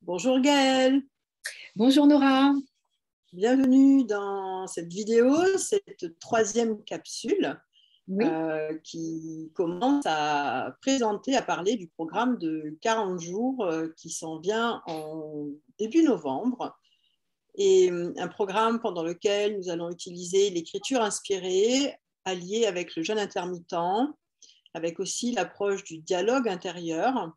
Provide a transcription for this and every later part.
Bonjour Gaëlle, Bonjour Nora. bienvenue dans cette vidéo, cette troisième capsule Oui, qui commence à présenter, à parler du programme de 40 jours qui s'en vient en début novembre. Et un programme pendant lequel nous allons utiliser l'écriture inspirée alliée avec le jeûne intermittent, avec aussi l'approche du dialogue intérieur,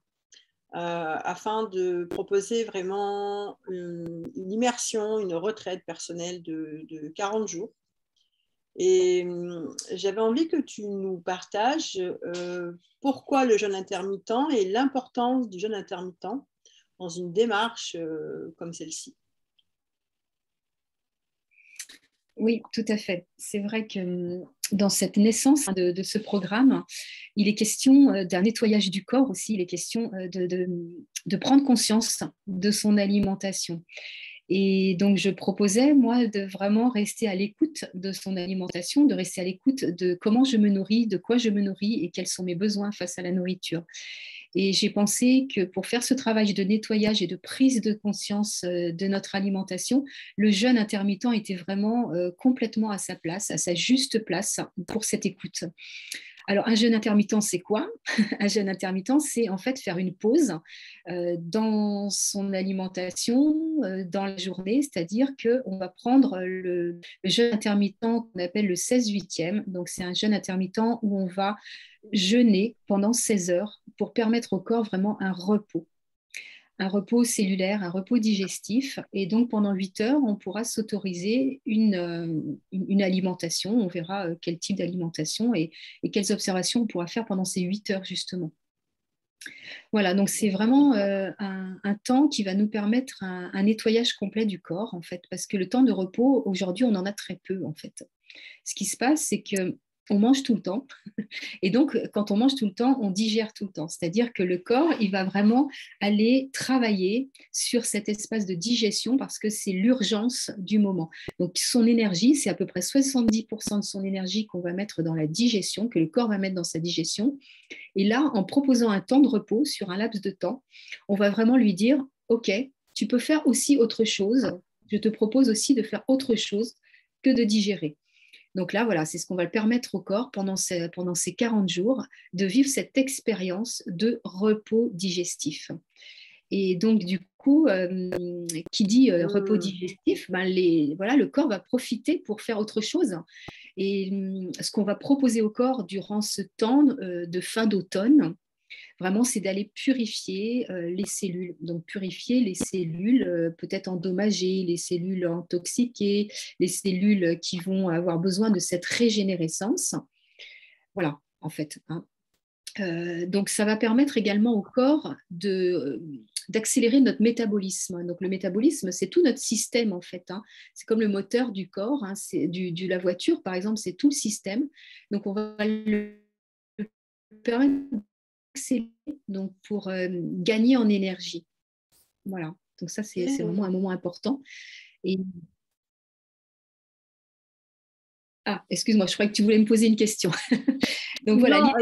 afin de proposer vraiment une immersion, une retraite personnelle de 40 jours. Et j'avais envie que tu nous partages pourquoi le jeûne intermittent et l'importance du jeûne intermittent dans une démarche comme celle-ci. oui, tout à fait. C'est vrai que dans cette naissance de ce programme, il est question d'un nettoyage du corps aussi, il est question de prendre conscience de son alimentation. Et donc, je proposais, moi, de vraiment rester à l'écoute de son alimentation, de rester à l'écoute de comment je me nourris, de quoi je me nourris et quels sont mes besoins face à la nourriture. Et j'ai pensé que pour faire ce travail de nettoyage et de prise de conscience de notre alimentation, le jeûne intermittent était vraiment complètement à sa place, à sa juste place pour cette écoute. Alors, un jeûne intermittent, c'est quoi? Un jeûne intermittent, c'est en fait faire une pause dans son alimentation, dans la journée, c'est-à-dire qu'on va prendre le jeûne intermittent qu'on appelle le 16-8e. Donc, c'est un jeûne intermittent où on va jeûner pendant 16 heures pour permettre au corps vraiment un repos cellulaire, un repos digestif. Et donc, pendant 8 heures, on pourra s'autoriser une alimentation. On verra quel type d'alimentation et quelles observations on pourra faire pendant ces 8 heures, justement. Voilà, donc c'est vraiment un temps qui va nous permettre un nettoyage complet du corps, en fait, parce que le temps de repos, aujourd'hui, on en a très peu, en fait. Ce qui se passe, c'est que on mange tout le temps. Et donc, quand on mange tout le temps, on digère tout le temps. C'est-à-dire que le corps, il va vraiment aller travailler sur cet espace de digestion parce que c'est l'urgence du moment. Donc, son énergie, c'est à peu près 70% de son énergie qu'on va mettre dans la digestion, que le corps va mettre dans sa digestion. Et là, en proposant un temps de repos sur un laps de temps, on va vraiment lui dire, OK, tu peux faire aussi autre chose. Je te propose aussi de faire autre chose que de digérer. Donc là, voilà, c'est ce qu'on va le permettre au corps pendant ces 40 jours de vivre cette expérience de repos digestif. Et donc, du coup, qui dit repos digestif, ben voilà, le corps va profiter pour faire autre chose. Et ce qu'on va proposer au corps durant ce temps de fin d'automne, vraiment, c'est d'aller purifier les cellules. Donc, purifier les cellules peut-être endommagées, les cellules intoxiquées, les cellules qui vont avoir besoin de cette régénérescence. Voilà, en fait. Hein. Donc, ça va permettre également au corps d'accélérer notre métabolisme. Donc, le métabolisme, c'est tout notre système, en fait. Hein. C'est comme le moteur du corps, hein. C'est la voiture, par exemple, c'est tout le système. Donc, on va le permettre d'accélérer donc, pour gagner en énergie. Voilà. Donc, ça, c'est vraiment un moment important. Et... Ah, excuse-moi, je croyais que tu voulais me poser une question. Donc, voilà. Non,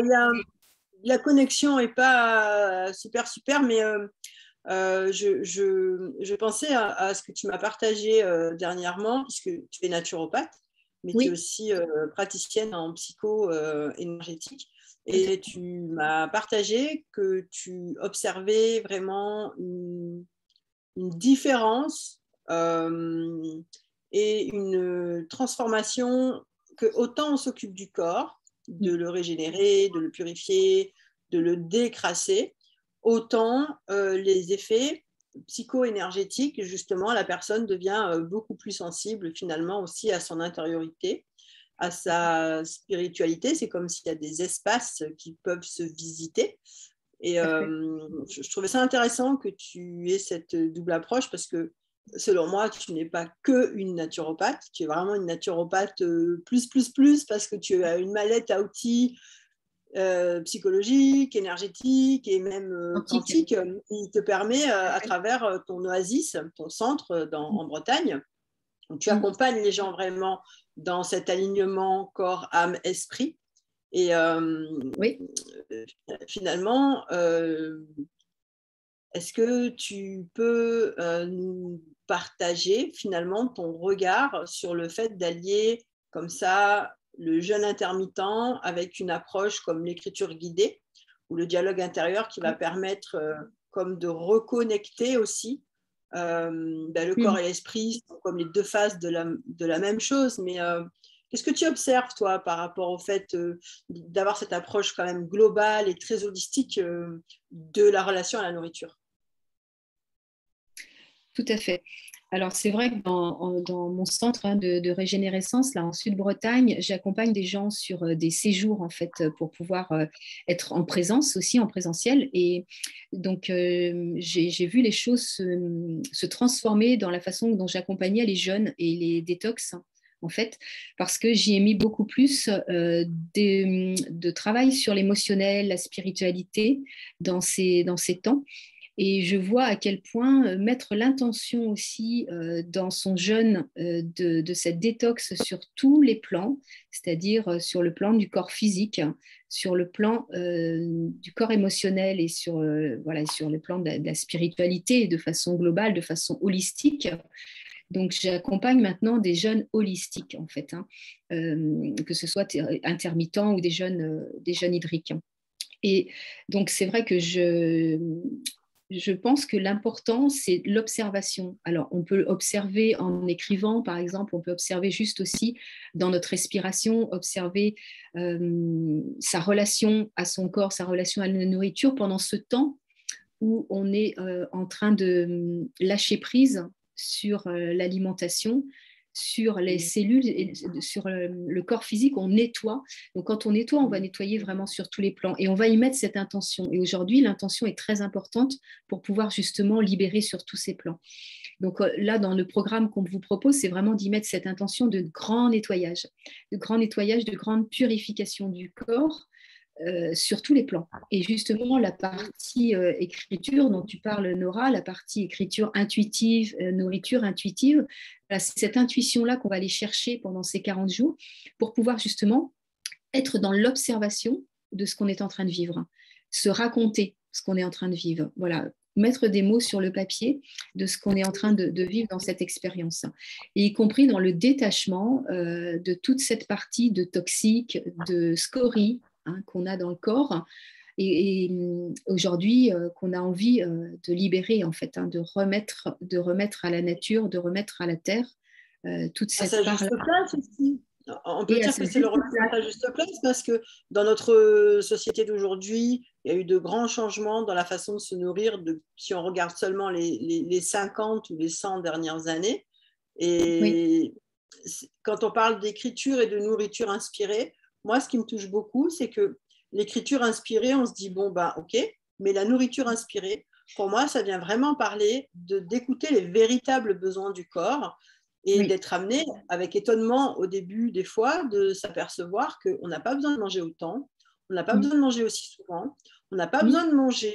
la connexion n'est pas super, mais je pensais à ce que tu m'as partagé dernièrement, puisque tu es naturopathe, mais tu es Oui. aussi praticienne en psycho-énergétique. Et tu m'as partagé que tu observais vraiment une différence et une transformation que autant on s'occupe du corps, de le régénérer, de le purifier, de le décrasser, autant les effets psycho-énergétiques, justement, la personne devient beaucoup plus sensible finalement aussi à son intériorité, à sa spiritualité. C'est comme s'il y a des espaces qui peuvent se visiter. Et je trouvais ça intéressant que tu aies cette double approche parce que selon moi, tu n'es pas que une naturopathe, tu es vraiment une naturopathe plus parce que tu as une mallette à outils psychologiques, énergétiques et même quantiques qui te permet à travers ton oasis, ton centre en Bretagne, où tu accompagnes les gens vraiment dans cet alignement corps, âme, esprit. Et Oui. finalement, Est-ce que tu peux nous partager finalement ton regard sur le fait d'allier comme ça le jeûne intermittent avec une approche comme l'écriture guidée ou le dialogue intérieur qui va permettre comme de reconnecter aussi le corps et l'esprit sont comme les deux faces de la même chose, mais qu'est-ce que tu observes, toi, par rapport au fait d'avoir cette approche quand même globale et très holistique de la relation à la nourriture? Tout à fait. Alors, c'est vrai que dans mon centre de régénérescence, là, en Sud-Bretagne, j'accompagne des gens sur des séjours, en fait, pour pouvoir être en présence aussi, en présentiel. Et donc, j'ai vu les choses se transformer dans la façon dont j'accompagnais les jeunes et les détox, en fait, parce que j'y ai mis beaucoup plus de travail sur l'émotionnel, la spiritualité dans ces temps. Et je vois à quel point mettre l'intention aussi dans son jeûne de cette détox sur tous les plans, c'est-à-dire sur le plan du corps physique, sur le plan du corps émotionnel et sur le plan de la spiritualité de façon globale, de façon holistique. Donc, j'accompagne maintenant des jeûnes holistiques, en fait, que ce soit intermittents ou des jeûnes hydriques. Et donc, c'est vrai que je pense que l'important, c'est l'observation. Alors, on peut observer en écrivant, par exemple, on peut observer juste aussi dans notre respiration, observer sa relation à son corps, sa relation à la nourriture pendant ce temps où on est en train de lâcher prise sur l'alimentation, sur les cellules, et sur le corps physique, on nettoie. Donc, quand on nettoie, on va nettoyer vraiment sur tous les plans et on va y mettre cette intention. Et aujourd'hui, l'intention est très importante pour pouvoir justement libérer sur tous ces plans. Donc là, dans le programme qu'on vous propose, c'est vraiment d'y mettre cette intention de grand nettoyage, de grande purification du corps, sur tous les plans. Et justement, la partie écriture dont tu parles, Nora, la partie écriture intuitive, nourriture intuitive, c'est cette intuition-là qu'on va aller chercher pendant ces 40 jours pour pouvoir justement être dans l'observation de ce qu'on est en train de vivre, se raconter ce qu'on est en train de vivre. Voilà, mettre des mots sur le papier de ce qu'on est en train de vivre dans cette expérience, et y compris dans le détachement de toute cette partie de toxique, de scorie, qu'on a dans le corps et aujourd'hui qu'on a envie de libérer, en fait, de remettre à la nature, de remettre à la terre toute À cette sa juste part-là. place aussi. On peut Et à dire sa que c'est le juste remettre à place. sa juste place parce que dans notre société d'aujourd'hui, il y a eu de grands changements dans la façon de se nourrir si on regarde seulement les 50 ou les 100 dernières années. Oui. Et quand on parle d'écriture et de nourriture inspirée, moi, ce qui me touche beaucoup, c'est que l'écriture inspirée, on se dit, bon, ben, ok, mais la nourriture inspirée, pour moi, ça vient vraiment parler d'écouter les véritables besoins du corps et Oui. d'être amené avec étonnement au début des fois de s'apercevoir qu'on n'a pas besoin de manger autant, on n'a pas besoin de manger aussi souvent, on n'a pas besoin de manger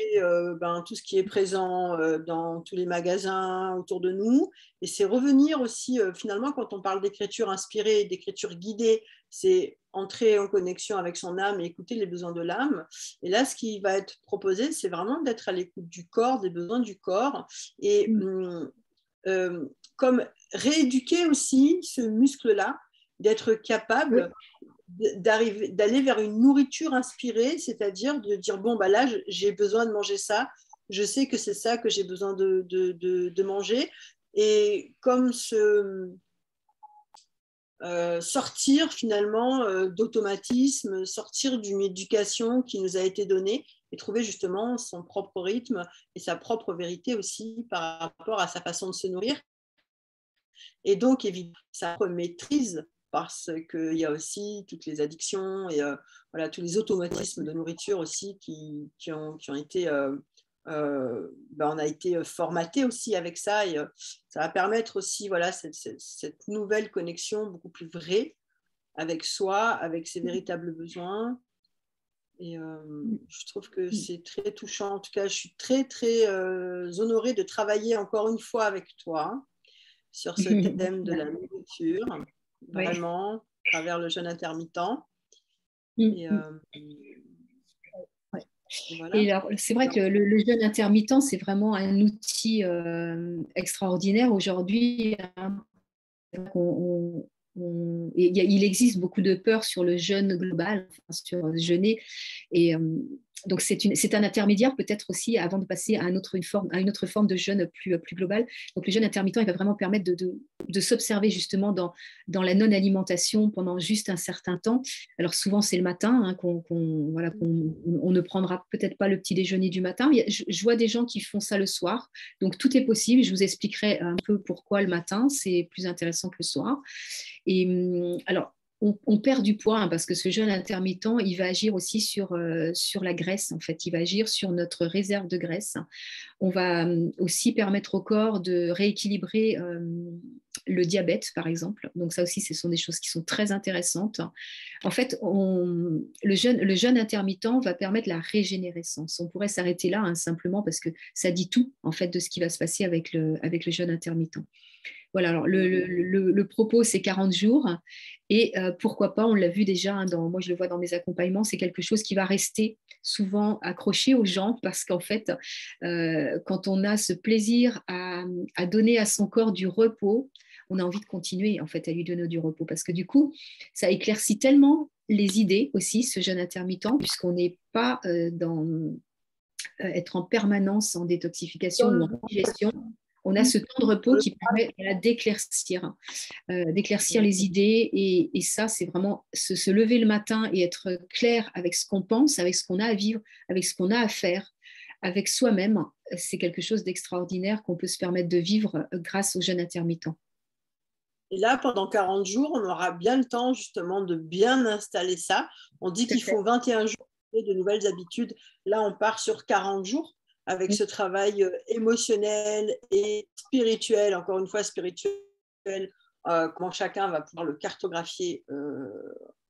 tout ce qui est présent dans tous les magasins autour de nous. Et c'est revenir aussi, finalement, quand on parle d'écriture inspirée, d'écriture guidée, c'est entrer en connexion avec son âme et écouter les besoins de l'âme. Et là, ce qui va être proposé, c'est vraiment d'être à l'écoute du corps, des besoins du corps. Et comme rééduquer aussi ce muscle-là, d'être capable d'aller vers une nourriture inspirée, c'est-à-dire de dire, bon, bah là, j'ai besoin de manger ça, je sais que c'est ça que j'ai besoin de manger. Et comme sortir finalement d'automatisme, sortir d'une éducation qui nous a été donnée et trouver justement son propre rythme et sa propre vérité aussi par rapport à sa façon de se nourrir. Et donc, évidemment, sa maîtrise parce qu'il y a aussi toutes les addictions et voilà, tous les automatismes de nourriture aussi qui ont été... on a été formaté aussi avec ça et ça va permettre aussi voilà, cette nouvelle connexion beaucoup plus vraie avec soi, avec ses véritables besoins. Et je trouve que c'est très touchant. En tout cas, je suis très, très honorée de travailler encore une fois avec toi sur ce thème de la nourriture, vraiment, à travers le jeûne intermittent. Et, Voilà. Et alors, c'est vrai que le jeûne intermittent, c'est vraiment un outil extraordinaire aujourd'hui, hein. Il existe beaucoup de peur sur le jeûne global, enfin, sur jeûner. Et donc, c'est un intermédiaire peut-être aussi avant de passer à à une autre forme de jeûne plus globale. Donc, le jeûne intermittent, il va vraiment permettre de s'observer justement dans la non-alimentation pendant juste un certain temps. Alors, souvent, c'est le matin hein, voilà, on ne prendra peut-être pas le petit déjeuner du matin. Je vois des gens qui font ça le soir. Donc, tout est possible. Je vous expliquerai un peu pourquoi le matin, c'est plus intéressant que le soir. Et alors, on perd du poids hein, parce que ce jeûne intermittent, il va agir aussi sur la graisse. En fait, il va agir sur notre réserve de graisse. On va aussi permettre au corps de rééquilibrer le diabète, par exemple. Donc ça aussi, ce sont des choses qui sont très intéressantes. En fait, le jeûne intermittent va permettre la régénérescence. On pourrait s'arrêter là hein, simplement parce que ça dit tout en fait de ce qui va se passer avec le jeûne intermittent. Voilà, alors le propos, c'est 40 jours. Et pourquoi pas, on l'a vu déjà, hein, moi je le vois dans mes accompagnements, c'est quelque chose qui va rester souvent accroché aux gens parce qu'en fait, quand on a ce plaisir à donner à son corps du repos, on a envie de continuer en fait à lui donner du repos parce que du coup, ça éclaircit tellement les idées aussi, ce jeûne intermittent, puisqu'on n'est pas dans être en permanence en détoxification ou en digestion. On a ce temps de repos qui permet d'éclaircir les idées. Et ça, c'est vraiment se lever le matin et être clair avec ce qu'on pense, avec ce qu'on a à vivre, avec ce qu'on a à faire, avec soi-même. C'est quelque chose d'extraordinaire qu'on peut se permettre de vivre grâce au jeûne intermittent. Et là, pendant 40 jours, on aura bien le temps justement de bien installer ça. On dit qu'il faut 21 jours pour de nouvelles habitudes. Là, on part sur 40 jours avec ce travail émotionnel et spirituel, encore une fois spirituel, comment chacun va pouvoir le cartographier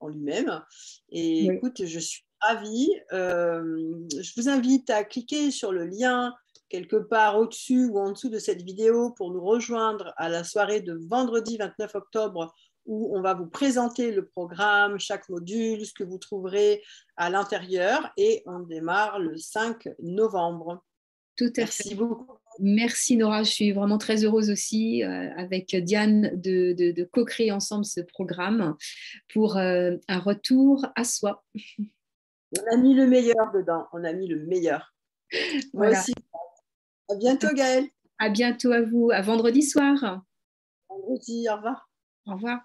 en lui-même. Et Oui. écoute, je suis ravie. Je vous invite à cliquer sur le lien quelque part au-dessus ou en dessous de cette vidéo pour nous rejoindre à la soirée de vendredi 29 octobre où on va vous présenter le programme, chaque module, ce que vous trouverez à l'intérieur et on démarre le 5 novembre. Tout à fait. Merci beaucoup. Merci Nora, je suis vraiment très heureuse aussi avec Diane de co-créer ensemble ce programme pour un retour à soi. On a mis le meilleur dedans, on a mis le meilleur. Moi Voilà. aussi. À bientôt Gaëlle. À bientôt à vous, à vendredi soir. Vendredi, au revoir. Au revoir.